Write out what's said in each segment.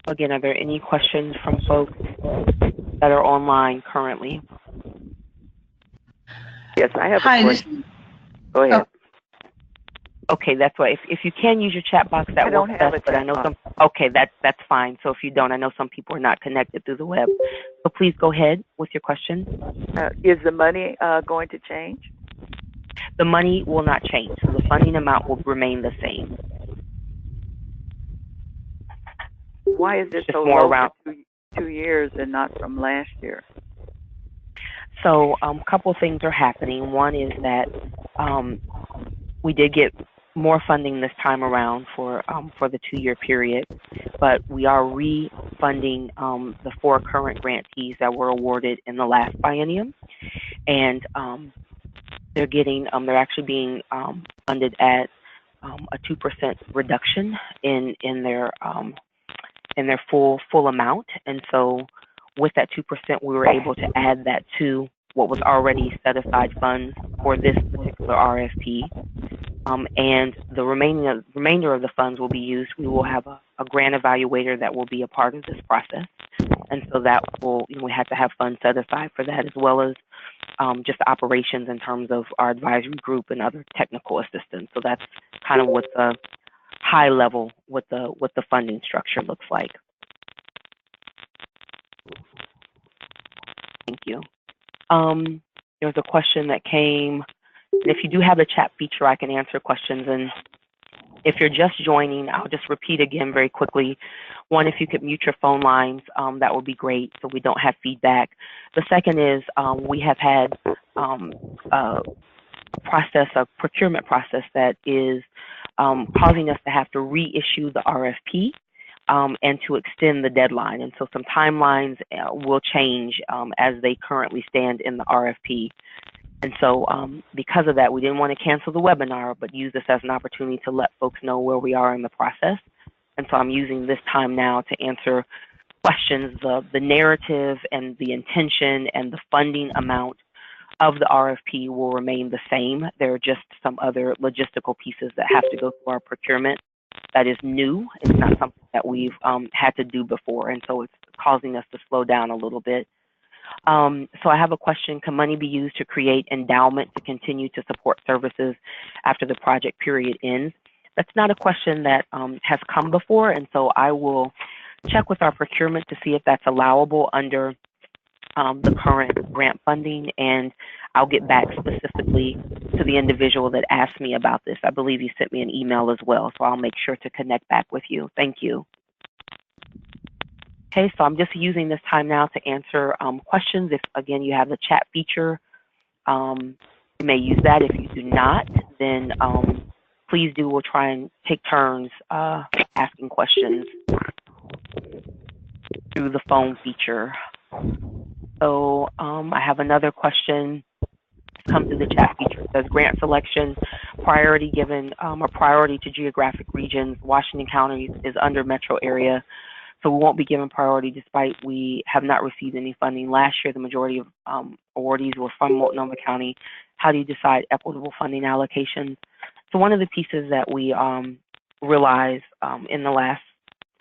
Again, are there any questions from folks that are online currently? Yes, I have a question. Go ahead. Okay, that's why. If you can use your chat box, that works best. But I know some. Okay, that's fine. So if you don't, I know some people are not connected through the web. So please go ahead with your question. Is the money going to change? The money will not change. So the funding amount will remain the same. Why is it so low for 2 years and not from last year? So a couple things are happening. One is that we did get more funding this time around for the 2-year period, but we are refunding the 4 current grantees that were awarded in the last biennium, and they're actually being funded at a 2% reduction in their full amount, and so with that 2%, we were able to add that to what was already set aside funds for this particular RFP. And the remainder of the funds will be used. We will have a grant evaluator that will be a part of this process. And so that will, we have to have funds set aside for that, as well as just operations in terms of our advisory group and other technical assistance. So that's kind of what the high level, what the funding structure looks like. Thank you. There was a question that came. If you do have the chat feature, I can answer questions. And if you're just joining, I'll just repeat again very quickly. One, if you could mute your phone lines, that would be great so we don't have feedback. The second is we have had a procurement process that is causing us to have to reissue the RFP and to extend the deadline. And so some timelines will change as they currently stand in the RFP. And so because of that, we didn't want to cancel the webinar, but use this as an opportunity to let folks know where we are in the process. And so I'm using this time now to answer questions. The narrative and the intention and the funding amount of the RFP will remain the same. There are just some other logistical pieces that have to go through our procurement that is new. It's not something that we've had to do before, and so it's causing us to slow down a little bit. So I have a question. Can money be used to create endowment to continue to support services after the project period ends? That's not a question that has come before, and so I will check with our procurement to see if that's allowable under the current grant funding, and I'll get back specifically to the individual that asked me about this. I believe you sent me an email as well, so I'll make sure to connect back with you. Thank you. Okay, so I'm just using this time now to answer questions. If, again, you have the chat feature, you may use that. If you do not, then please do. We'll try and take turns asking questions through the phone feature. So I have another question come through the chat feature. It says grant selection priority given a priority to geographic regions. Washington County is under metro area, so we won't be given priority despite we have not received any funding. Last year, the majority of awardees were from Multnomah County. How do you decide equitable funding allocations? So one of the pieces that we realized in the last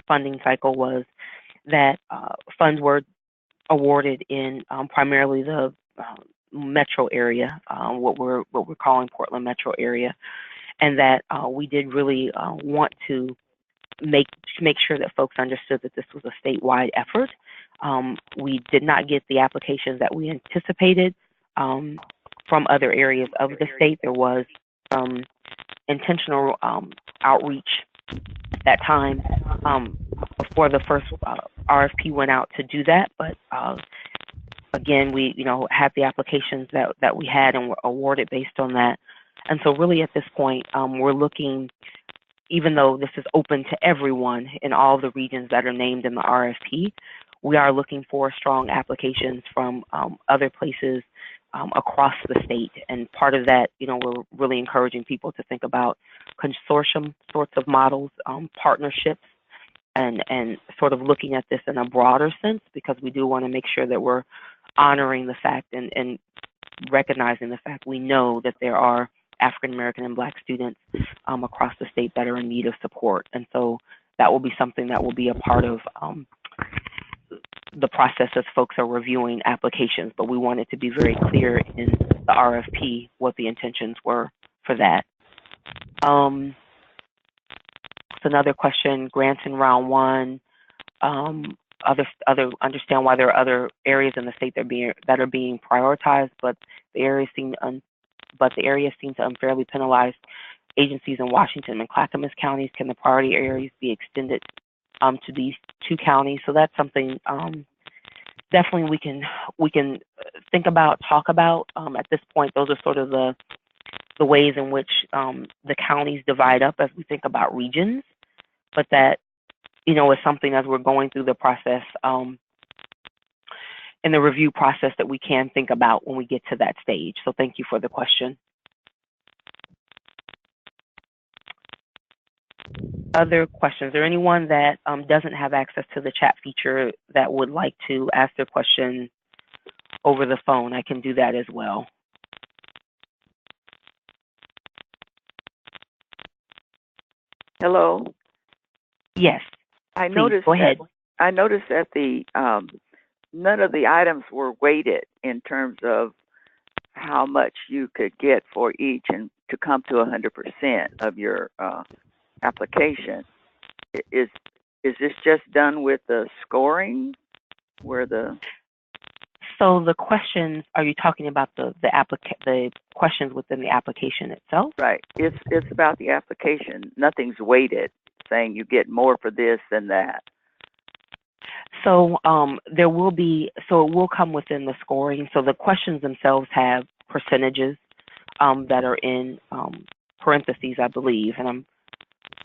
funding cycle was that funds were awarded in primarily the metro area, what we're calling Portland metro area, and that we did really want to make sure that folks understood that this was a statewide effort. We did not get the applications that we anticipated from other areas of the state. There was intentional outreach at that time before the first RFP went out to do that, but again, we had the applications that we had and were awarded based on that. And so really at this point, we're looking, even though this is open to everyone in all the regions that are named in the RFP, we are looking for strong applications from other places across the state. And part of that, we're really encouraging people to think about consortium sorts of models, partnerships, and sort of looking at this in a broader sense, because we do want to make sure that we're honoring the fact and recognizing the fact we know that there are African American and Black students across the state that are in need of support. And so that will be something that will be a part of the process as folks are reviewing applications, but we wanted to be very clear in the RFP what the intentions were for that. It's another question, grants in round one. Other understand why there are other areas in the state that are being prioritized, but the areas seem to unfairly penalize agencies in Washington and Clackamas counties. Can the priority areas be extended to these two counties? So that's something definitely we can think about, talk about. At this point, those are sort of the ways in which the counties divide up as we think about regions, but that, you know, is something as we're going through the process in the review process that we can think about when we get to that stage. So thank you for the question. Other questions? Is there anyone that doesn't have access to the chat feature that would like to ask their question over the phone? I can do that as well. Hello? Yes. I noticed go ahead. I noticed that the none of the items were weighted in terms of how much you could get for each and to come to 100% of your application. Is this just done with the scoring where the... So the questions, are you talking about the questions within the application itself? Right. It's about the application. Nothing's weighted, saying you get more for this than that. So there will be, so it will come within the scoring. So the questions themselves have percentages that are in parentheses, I believe, and I'm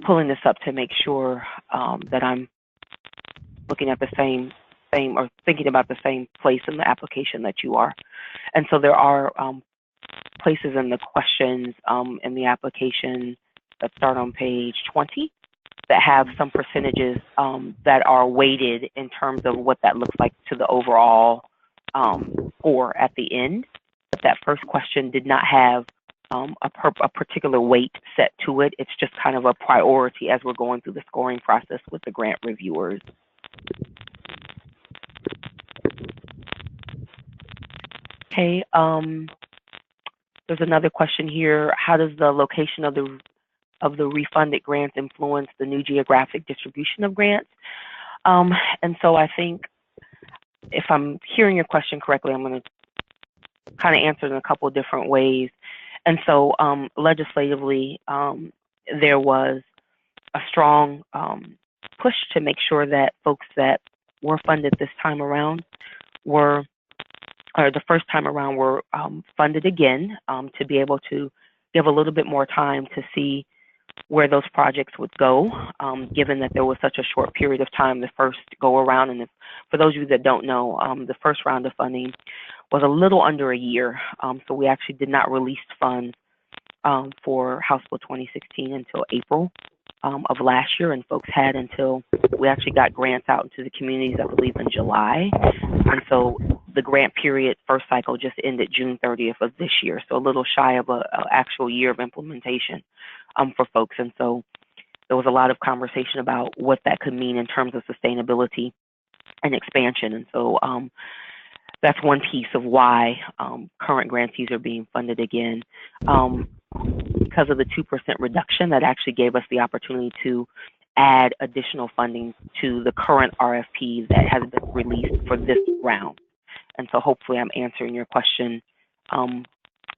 pulling this up to make sure that I'm looking at the same or thinking about the same place in the application that you are. And so there are places in the questions in the application that start on page 20 that have some percentages that are weighted in terms of what that looks like to the overall score at the end. But that first question did not have a particular weight set to it. It's just kind of a priority as we're going through the scoring process with the grant reviewers. Okay, there's another question here. How does the location of the refunded grants influence the new geographic distribution of grants? And so I think if I'm hearing your question correctly, I'm going to kind of answer it in a couple of different ways. And so legislatively, there was a strong push to make sure that folks that were funded this time around were, or the first time around, were funded again to be able to give a little bit more time to see where those projects would go, given that there was such a short period of time the first go around. And for those of you that don't know, the first round of funding was a little under a year. So we actually did not release funds for House Bill 2016 until April of last year, and folks had until we actually got grants out into the communities, I believe, in July. And so the grant period first cycle just ended June 30th of this year, so a little shy of an actual year of implementation for folks. And so there was a lot of conversation about what that could mean in terms of sustainability and expansion. And so that's one piece of why current grantees are being funded again. Because of the 2% reduction, that actually gave us the opportunity to add additional funding to the current RFP that has been released for this round. And so hopefully I'm answering your question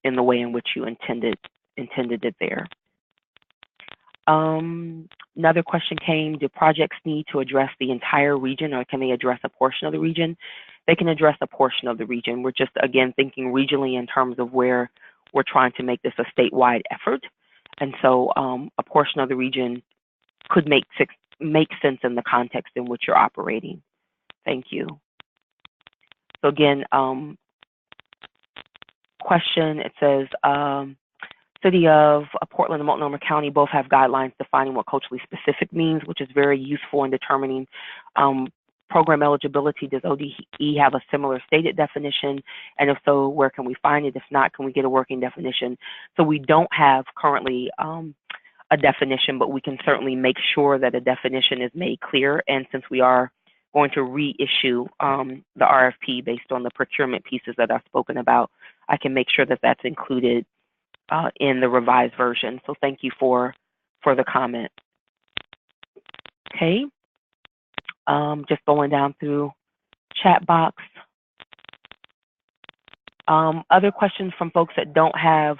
in the way in which you intended it there. Another question came, do projects need to address the entire region, or can they address a portion of the region? They can address a portion of the region. We're just, again, thinking regionally in terms of where we're trying to make this a statewide effort. And so a portion of the region could make sense in the context in which you're operating. Thank you. So again, question, it says, City of Portland and Multnomah County both have guidelines defining what culturally specific means, which is very useful in determining program eligibility. Does ODE have a similar stated definition? And if so, where can we find it? If not, can we get a working definition? So we don't have currently a definition, but we can certainly make sure that a definition is made clear. And since we are going to reissue the RFP based on the procurement pieces that I've spoken about, I can make sure that that's included in the revised version. So thank you for the comment. Okay, just going down through chat box. Other questions from folks that don't have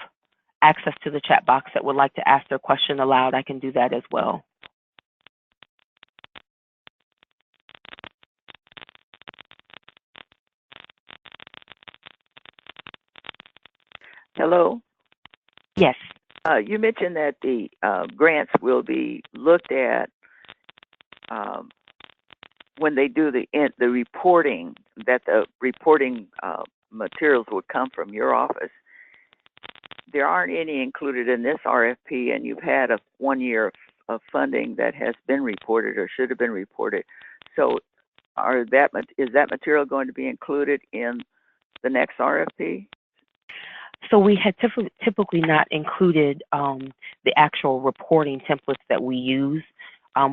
access to the chat box that would like to ask their question aloud, I can do that as well. Hello? Yes. You mentioned that the grants will be looked at when they do the reporting, that the reporting materials would come from your office. There aren't any included in this RFP, and you've had 1 year of funding that has been reported or should have been reported. So is that material going to be included in the next RFP? So we had typically not included the actual reporting templates that we use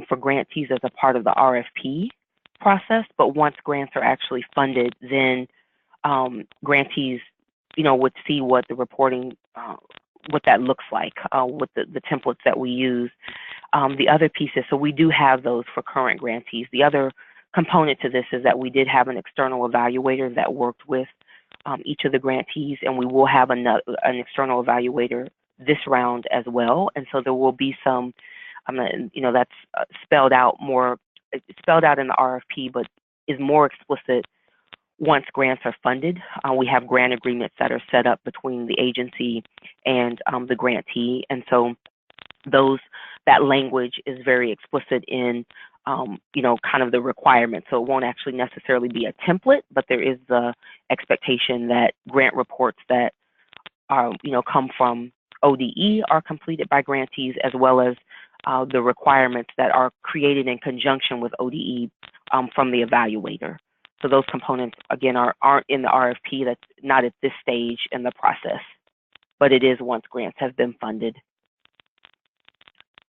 for grantees as a part of the RFP process. But once grants are actually funded, then grantees, would see what the reporting, what that looks like with the templates that we use. The other pieces, so we do have those for current grantees. The other component to this is that we did have an external evaluator that worked with each of the grantees, and we will have an external evaluator this round as well. And so there will be some, that's spelled out more, it's spelled out in the RFP, but is more explicit once grants are funded. We have grant agreements that are set up between the agency and the grantee, and so that language is very explicit in kind of the requirements. So it won't actually necessarily be a template, but there is the expectation that grant reports that are, come from ODE are completed by grantees, as well as the requirements that are created in conjunction with ODE from the evaluator. So those components, again, aren't in the RFP. That's not at this stage in the process, but it is once grants have been funded.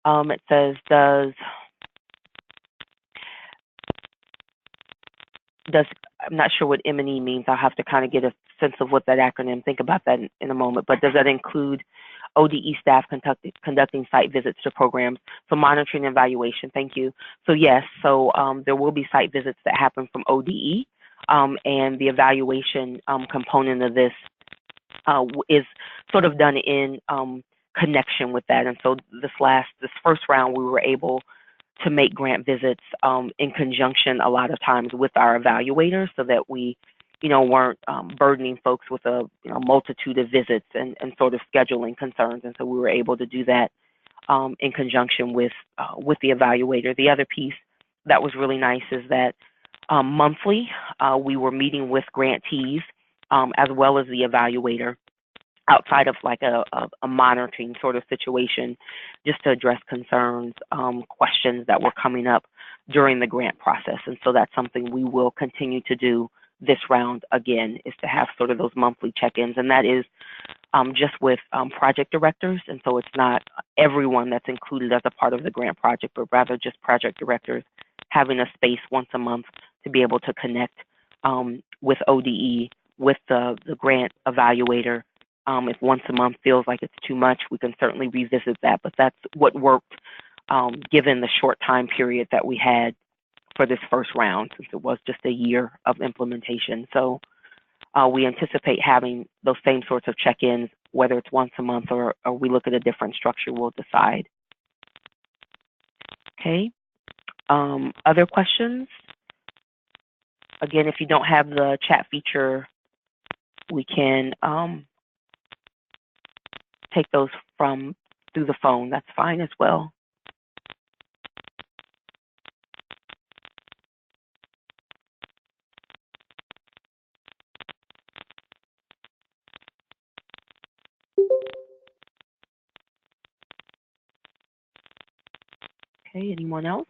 It says, I'm not sure what M&E means. I'll have to kind of get a sense of what that acronym, think about that in a moment, but does that include ODE staff conducting site visits to programs? So monitoring and evaluation, thank you. So yes, so there will be site visits that happen from ODE, and the evaluation component of this is sort of done in connection with that. And so this first round, we were able to make grant visits in conjunction a lot of times with our evaluators, so that we, weren't burdening folks with a multitude of visits and sort of scheduling concerns. And so we were able to do that in conjunction with the evaluator. The other piece that was really nice is that monthly we were meeting with grantees as well as the evaluator, outside of like a monitoring sort of situation, just to address concerns, questions that were coming up during the grant process. And so that's something we will continue to do this round again, is to have sort of those monthly check-ins. And that is just with project directors. And so it's not everyone that's included as a part of the grant project, but rather just project directors having a space once a month to be able to connect with ODE, with the grant evaluator. If once a month feels like it's too much, we can certainly revisit that. But that's what worked given the short time period that we had for this first round, since it was just a year of implementation. So we anticipate having those same sorts of check-ins, whether it's once a month or we look at a different structure, we'll decide. Okay. Other questions? Again, if you don't have the chat feature, we can take those through the phone. That's fine as well. Okay, anyone else?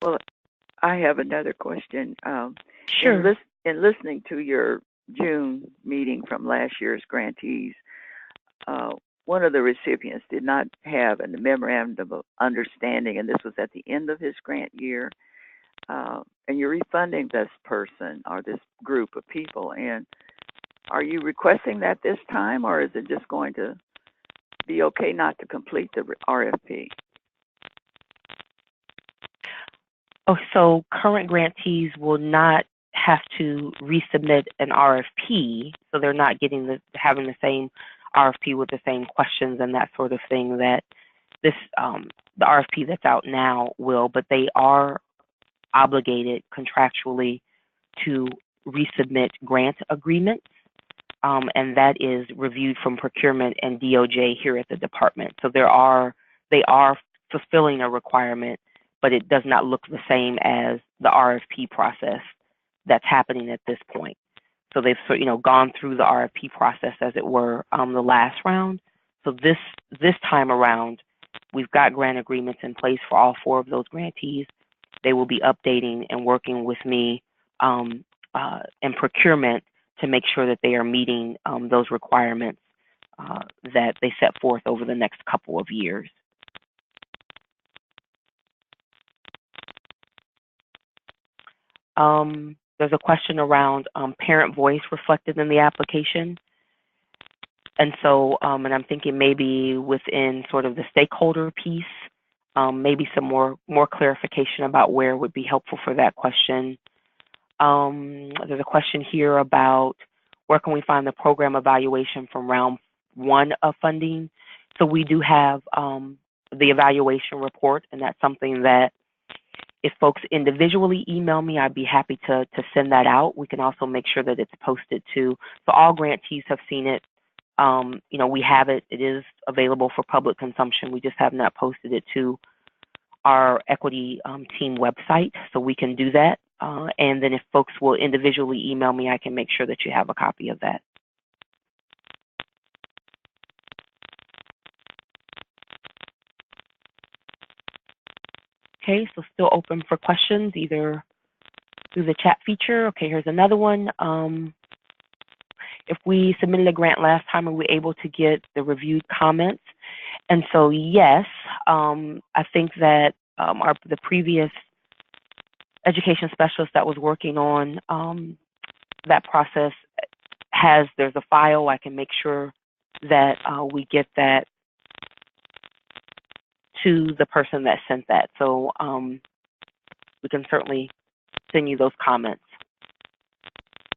Well, I have another question. Sure. In listening to your June meeting from last year's grantees, one of the recipients did not have a memorandum of understanding, and this was at the end of his grant year, and you're refunding this person or this group of people. And are you requesting that this time, or is it just going to be okay not to complete the RFP? Oh, so current grantees will not have to resubmit an RFP, so they're not having the same RFP with the same questions and that sort of thing that this the RFP that's out now will, but they are obligated contractually to resubmit grant agreements, and that is reviewed from procurement and DOJ here at the department. So they are fulfilling a requirement, but it does not look the same as the RFP process that's happening at this point. So they've gone through the RFP process, as it were, the last round. So this time around, we've got grant agreements in place for all 4 of those grantees. They will be updating and working with me in procurement to make sure that they are meeting those requirements that they set forth over the next couple of years. There's a question around parent voice reflected in the application. And so, and I'm thinking maybe within sort of the stakeholder piece, maybe some more clarification about where would be helpful for that question. There's a question here about where can we find the program evaluation from round 1 of funding. So we do have the evaluation report, and that's something that if folks individually email me, I'd be happy to send that out. We can also make sure that it's posted too. So all grantees have seen it. We have it. It is available for public consumption. We just have not posted it to our equity team website, so we can do that. And then if folks will individually email me, I can make sure that you have a copy of that. Okay, so still open for questions, either through the chat feature. Okay, here's another one. If we submitted a grant last time, are we able to get the reviewed comments? And so, yes, I think that the previous education specialist that was working on that process there's a file. I can make sure that we get that to the person that sent that. So we can certainly send you those comments.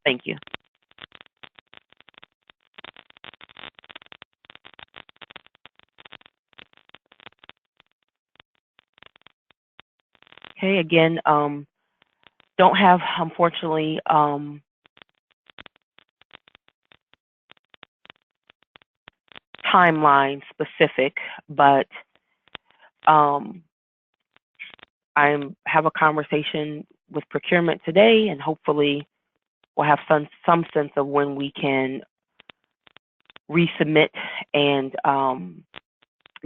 Thank you. Okay, again, don't have, unfortunately, timeline specific, but I have a conversation with procurement today, and hopefully we'll have some sense of when we can resubmit and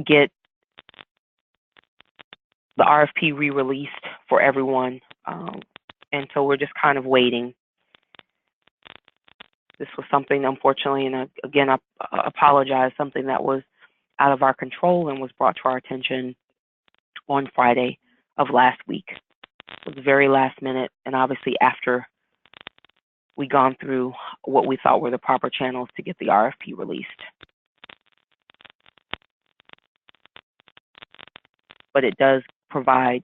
get the RFP re-released for everyone. And so we're just kind of waiting. This was something, unfortunately, and again, I apologize, something that was out of our control and was brought to our attention on Friday of last week. It was very last minute, and obviously after we gone through what we thought were the proper channels to get the RFP released. But it does provide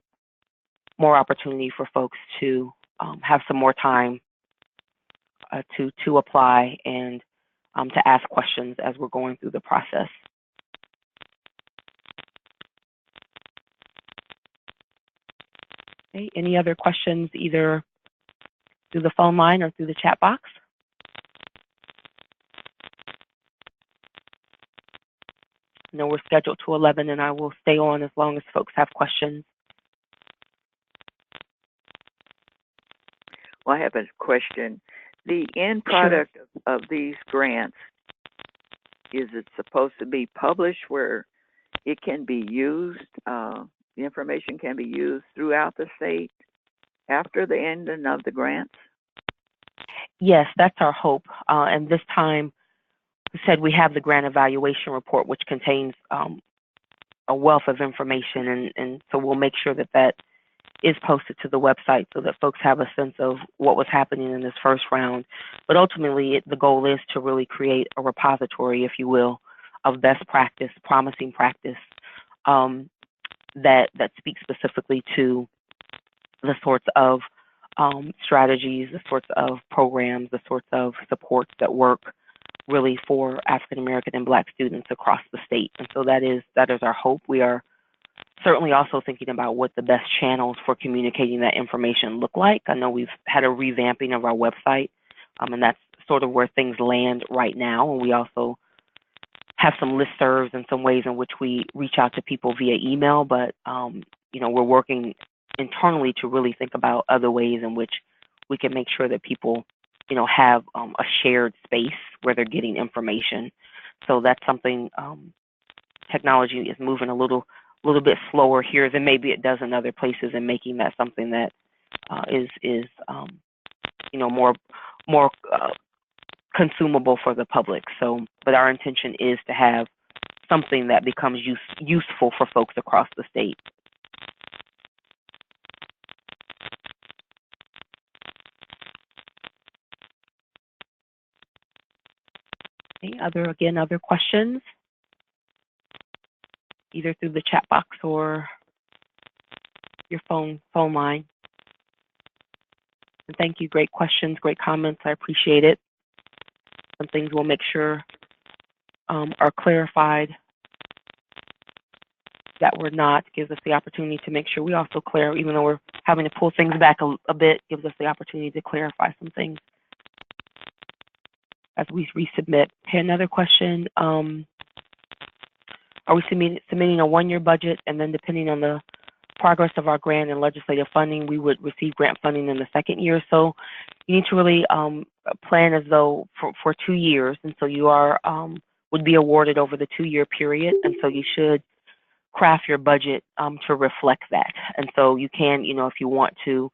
more opportunity for folks to have some more time to apply and to ask questions as we're going through the process. Okay, any other questions either through the phone line or through the chat box? No, we're scheduled to 11, and I will stay on as long as folks have questions. Well, I have a question. The end product of these grants, is it supposed to be published where it can be used, the information can be used throughout the state after the ending of the grants? Yes, that's our hope. And this time said, we have the grant evaluation report, which contains a wealth of information, and so we'll make sure that that is posted to the website so that folks have a sense of what was happening in this first round. But ultimately, the goal is to really create a repository, if you will, of best practice, promising practice that speaks specifically to the sorts of strategies, the sorts of programs, the sorts of supports that work really for African American and Black students across the state. And so that is our hope. We are certainly also thinking about what the best channels for communicating that information look like. I know we've had a revamping of our website, and that's sort of where things land right now. And we also have some listservs and some ways in which we reach out to people via email, but we're working internally to really think about other ways in which we can make sure that people have a shared space where they're getting information. So that's something, technology is moving a little bit slower here than maybe it does in other places, and making that something that is more consumable for the public. So, but our intention is to have something that becomes useful for folks across the state. Okay, other questions, either through the chat box or your phone line. And thank you, great questions, great comments, I appreciate it. Some things we'll make sure are clarified that were not, gives us the opportunity to make sure we also clear, even though we're having to pull things back a bit, gives us the opportunity to clarify some things as we resubmit. Okay, another question, are we submitting a one-year budget, and then depending on the progress of our grant and legislative funding, we would receive grant funding in the second year? So you need to really plan as though for 2 years, and so you are would be awarded over the 2-year period, and so you should craft your budget to reflect that. And so you can, if you want to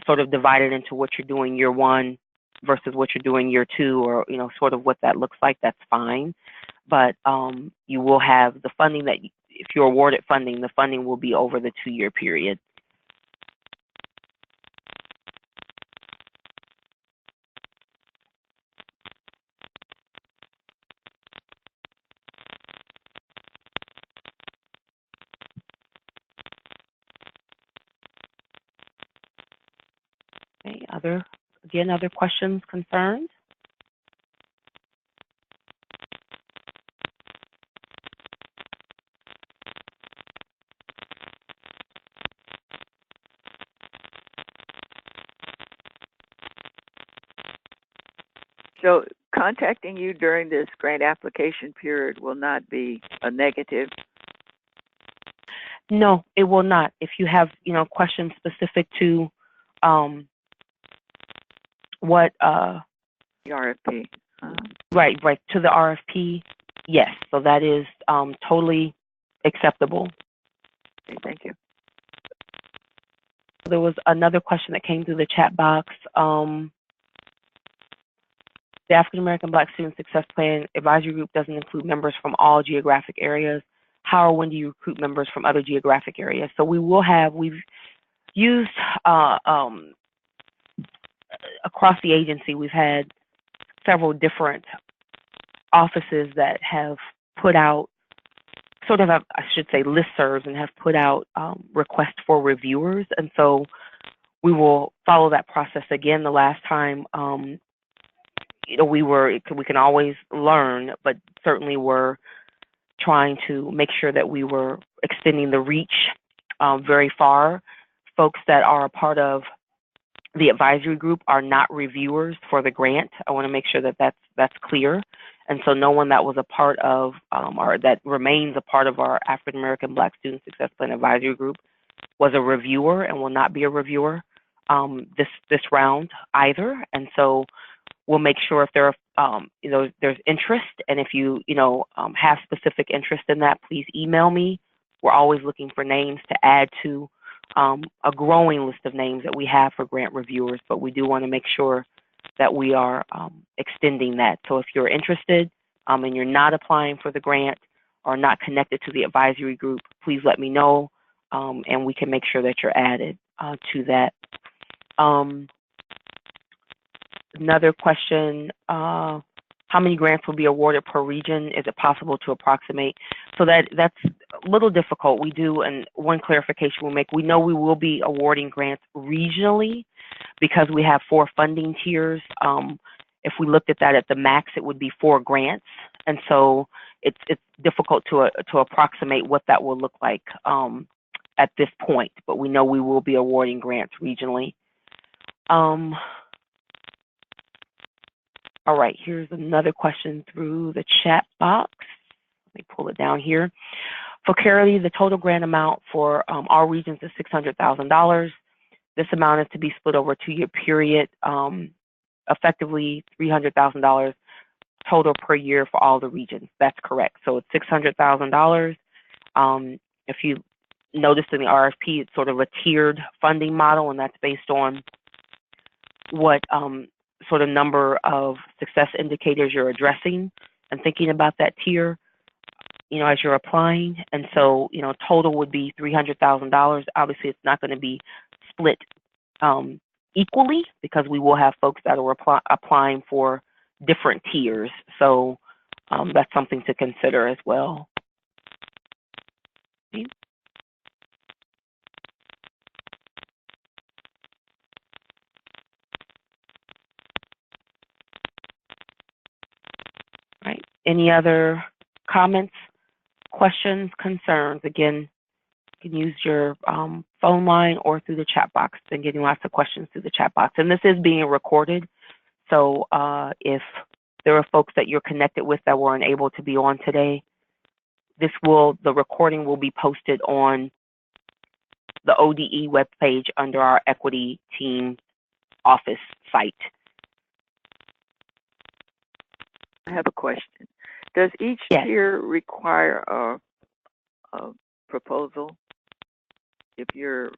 sort of divide it into what you're doing year one versus what you're doing year two, or sort of what that looks like, that's fine. But you will have the funding that, if you're awarded funding, the funding will be over the 2-year period. Okay, other questions, concerns? So contacting you during this grant application period will not be a negative? No, it will not. If you have, questions specific to what the RFP. Right, to the RFP, yes. So that is totally acceptable. Okay, thank you. There was another question that came through the chat box. The African American Black Student Success Plan Advisory Group doesn't include members from all geographic areas. How or when do you recruit members from other geographic areas? So we've used across the agency, we've had several different offices that have put out sort of, I should say, listservs, and have put out requests for reviewers. And so we will follow that process again. The last time, we can always learn, but certainly we're trying to make sure that we were extending the reach very far. Folks that are a part of the advisory group are not reviewers for the grant. I want to make sure that that's clear. And so no one that was a part of, or that remains a part of our African American Black Student Success Plan Advisory Group was a reviewer and will not be a reviewer this round either. And so we'll make sure if there are, there's interest, and if you, have specific interest in that, please email me. We're always looking for names to add to a growing list of names that we have for grant reviewers, but we do want to make sure that we are extending that. So if you're interested, and you're not applying for the grant or not connected to the advisory group, please let me know, and we can make sure that you're added to that. Another question, how many grants will be awarded per region? Is it possible to approximate? So that's a little difficult. We do, and one clarification we'll make, we know we will be awarding grants regionally because we have 4 funding tiers. If we looked at that at the max, it would be 4 grants. And so it's difficult to approximate what that will look like at this point, but we know we will be awarding grants regionally. All right, here's another question through the chat box. Let me pull it down here. For Carolee, the total grant amount for all regions is $600,000. This amount is to be split over a 2-year period, effectively $300,000 total per year for all the regions. That's correct. So it's $600,000. If you noticed in the RFP, it's sort of a tiered funding model, and that's based on what sort of number of success indicators you're addressing and thinking about that tier, as you're applying. And so, total would be $300,000. Obviously, it's not going to be split equally because we will have folks that are applying for different tiers. So that's something to consider as well. Okay. Right. Any other comments, questions, concerns? Again, you can use your phone line or through the chat box. Been getting lots of questions through the chat box. And this is being recorded. So if there are folks that you're connected with that weren't able to be on today, the recording will be posted on the ODE webpage under our Equity Team Office site. I have a question. Does each tier require a proposal? If you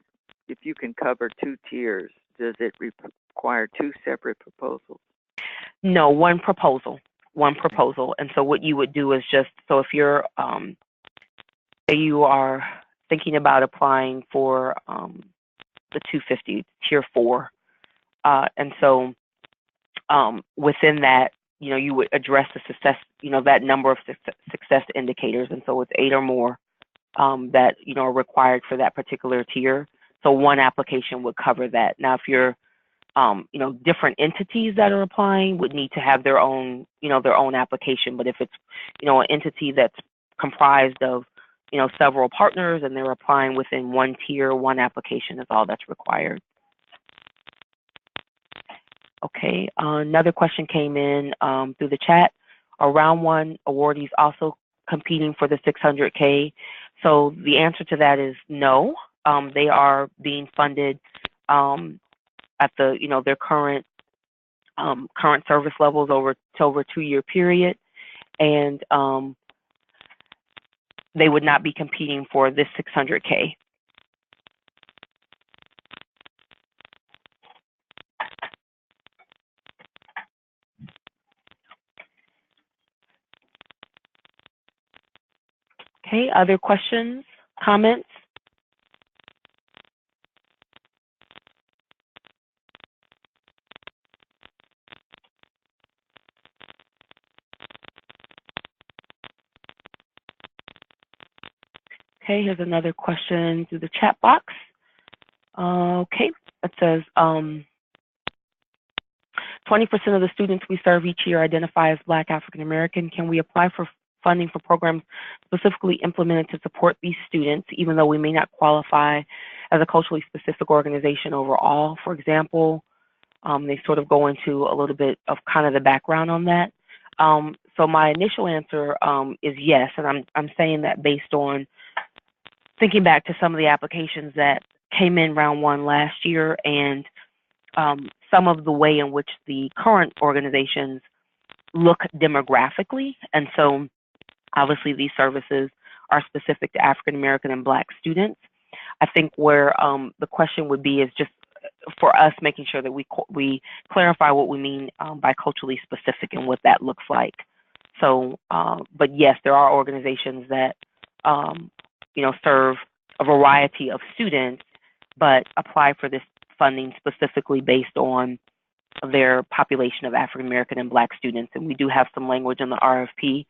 can cover 2 tiers, does it require 2 separate proposals? No, one proposal. And so what you would do is just, so if you're, say you are thinking about applying for the 250 tier 4, and so within that, you would address the success, that number of success indicators. And so it's 8 or more that, are required for that particular tier. So one application would cover that. Now, if you're, different entities that are applying would need to have their own, their own application. But if it's, an entity that's comprised of, several partners and they're applying within one tier, one application is all that's required. Okay, another question came in through the chat. Are round 1 awardees also competing for the $600K? So the answer to that is no. They are being funded at the, their current service levels over a 2-year period, and they would not be competing for this $600K. Okay, other questions, comments? Okay, here's another question through the chat box. Okay, it says 20% of the students we serve each year identify as Black African American. Can we apply for funding for programs specifically implemented to support these students, even though we may not qualify as a culturally specific organization overall? For example, they sort of go into a little bit of kind of the background on that. So my initial answer is yes, and I'm saying that based on thinking back to some of the applications that came in round 1 last year, and some of the way in which the current organizations look demographically. And so obviously these services are specific to African American and Black students. I think where the question would be is just for us making sure that we clarify what we mean by culturally specific and what that looks like. So, but yes, there are organizations that, serve a variety of students, but apply for this funding specifically based on their population of African American and Black students. And we do have some language in the RFP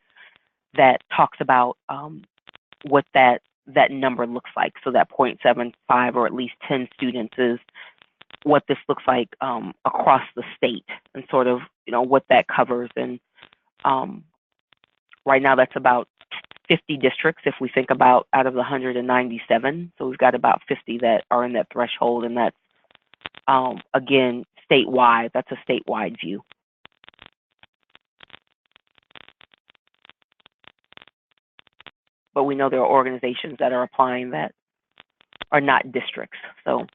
that talks about what that number looks like. So that 0.75 or at least 10 students is what this looks like across the state, and sort of what that covers. And right now that's about 50 districts if we think about out of the 197. So we've got about 50 that are in that threshold, and that's again statewide. That's a statewide view. But we know there are organizations that are applying that are not districts. So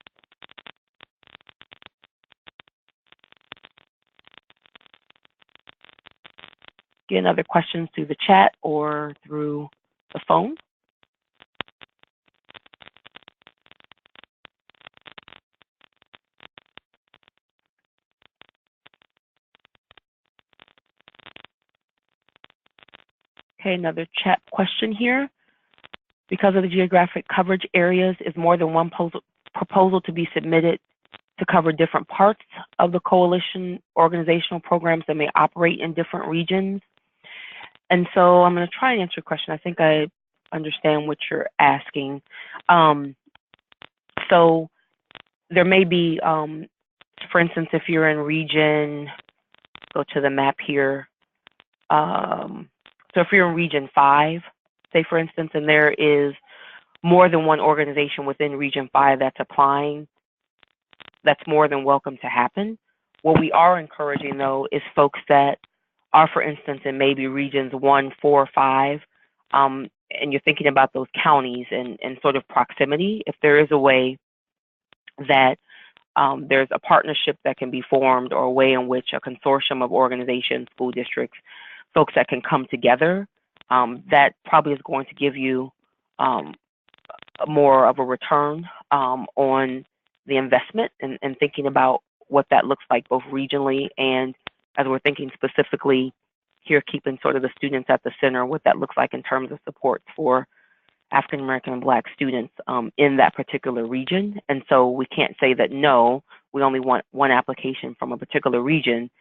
get other questions through the chat or through the phone. Okay, another chat question here. Because of the geographic coverage areas, is more than one proposal to be submitted to cover different parts of the coalition organizational programs that may operate in different regions? And so I'm going to try and answer your question. I think I understand what you're asking. So there may be, for instance, if you're in region, go to the map here. So if you're in region 5, say for instance, and there is more than one organization within region 5 that's applying, that's more than welcome to happen. What we are encouraging though is folks that are, for instance, in maybe regions 1, 4, 5, and you're thinking about those counties and sort of proximity, if there is a way that there's a partnership that can be formed, or a way in which a consortium of organizations, school districts, folks that can come together, that probably is going to give you more of a return on the investment, and thinking about what that looks like both regionally and as we're thinking specifically here, keeping sort of the students at the center, what that looks like in terms of supports for African American and Black students in that particular region. And so we can't say that, no, we only want one application from a particular region.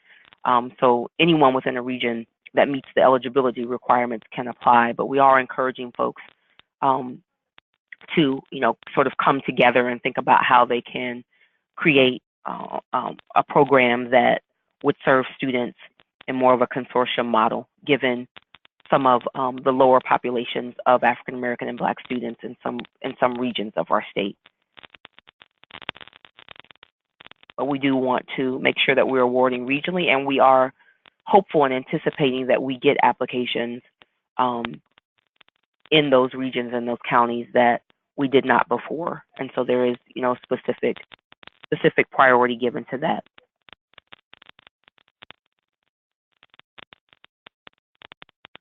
So anyone within a region that meets the eligibility requirements can apply, but we are encouraging folks to, sort of come together and think about how they can create a program that would serve students in more of a consortium model, given some of the lower populations of African American and Black students in some regions of our state. But we do want to make sure that we're awarding regionally, and we are hopeful and anticipating that we get applications in those regions and those counties that we did not before. And so there is, specific priority given to that.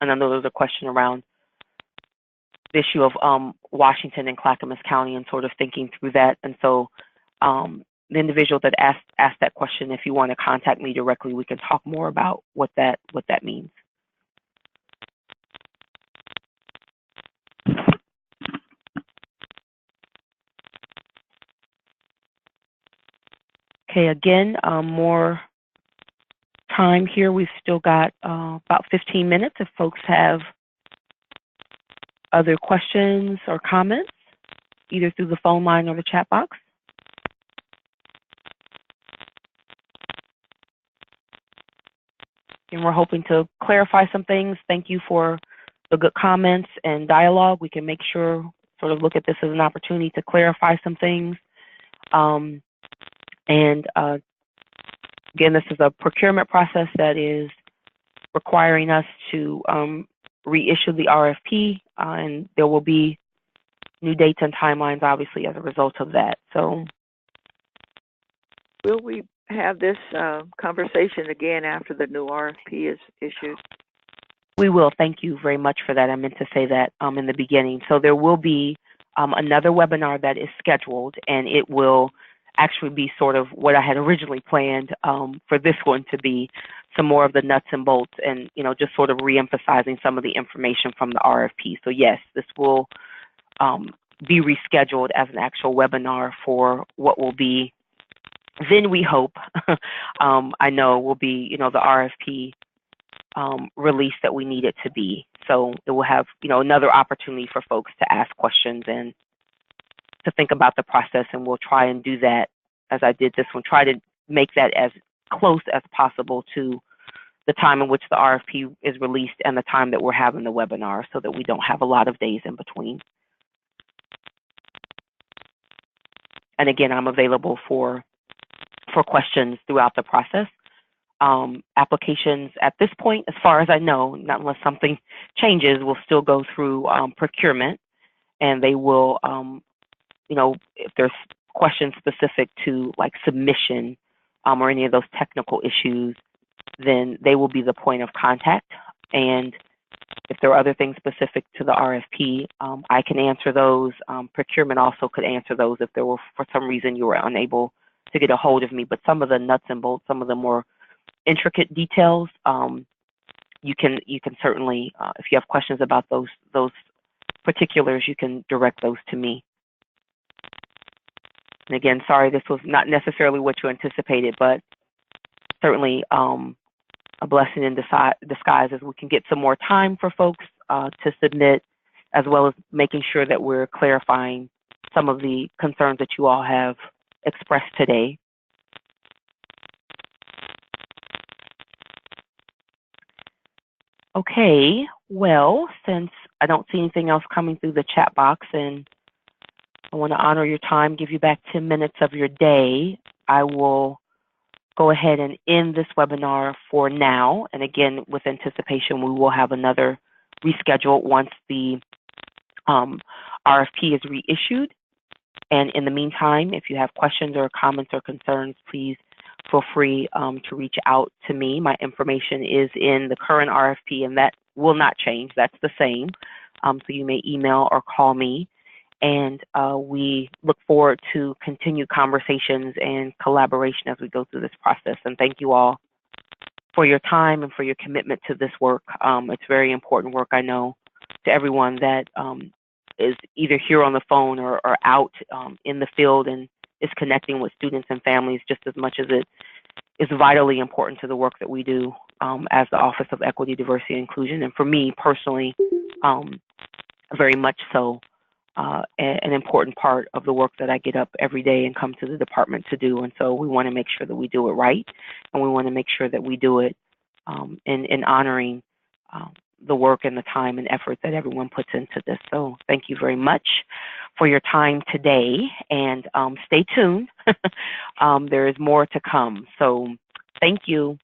And I know there's a question around the issue of Washington and Clackamas County and sort of thinking through that. And so the individual that asked that question, if you want to contact me directly, we can talk more about what that means. Okay, again, more time here. We've still got about 15 minutes if folks have other questions or comments, either through the phone line or the chat box. And we're hoping to clarify some things. Thank you for the good comments and dialogue. We can make sure, sort of look at this as an opportunity to clarify some things. Again, this is a procurement process that is requiring us to reissue the RFP, and there will be new dates and timelines, obviously, as a result of that. So, will we have this conversation again after the new RFP is issued? We will. Thank you very much for that. I meant to say that in the beginning. So there will be another webinar that is scheduled, and it will actually be sort of what I had originally planned for this one to be some more of the nuts and bolts and, just sort of reemphasizing some of the information from the RFP. So yes, this will be rescheduled as an actual webinar for what will be, then we hope, I know will be, the RFP release that we need it to be. So it will have, another opportunity for folks to ask questions and to think about the process, and we'll try and do that as I did this one, try to make that as close as possible to the time in which the RFP is released and the time that we're having the webinar so that we don't have a lot of days in between. And again, I'm available for questions throughout the process. Applications at this point, as far as I know, not unless something changes, will still go through procurement, and they will, if there's questions specific to like submission or any of those technical issues, then they will be the point of contact. And if there are other things specific to the RFP, I can answer those. Procurement also could answer those if there were, for some reason, you were unable to get a hold of me. But some of the nuts and bolts, some of the more intricate details, you can certainly, if you have questions about those particulars, you can direct those to me. And again, sorry, this was not necessarily what you anticipated, but certainly a blessing in disguise as we can get some more time for folks to submit, as well as making sure that we're clarifying some of the concerns that you all have expressed today. Okay, well, since I don't see anything else coming through the chat box, and I want to honor your time, give you back 10 minutes of your day, I will go ahead and end this webinar for now. And again, with anticipation, we will have another reschedule once the RFP is reissued. And in the meantime, if you have questions or comments or concerns, please feel free to reach out to me. My information is in the current RFP, and that will not change. That's the same. So you may email or call me. And we look forward to continued conversations and collaboration as we go through this process. And thank you all for your time and for your commitment to this work. It's very important work, I know, to everyone that is either here on the phone or out in the field and is connecting with students and families just as much as it is vitally important to the work that we do as the Office of Equity, Diversity, and Inclusion. And for me personally, very much so. An important part of the work that I get up every day and come to the department to do. And so we want to make sure that we do it right, and we want to make sure that we do it in honoring the work and the time and effort that everyone puts into this. So thank you very much for your time today, and stay tuned. There is more to come. So thank you.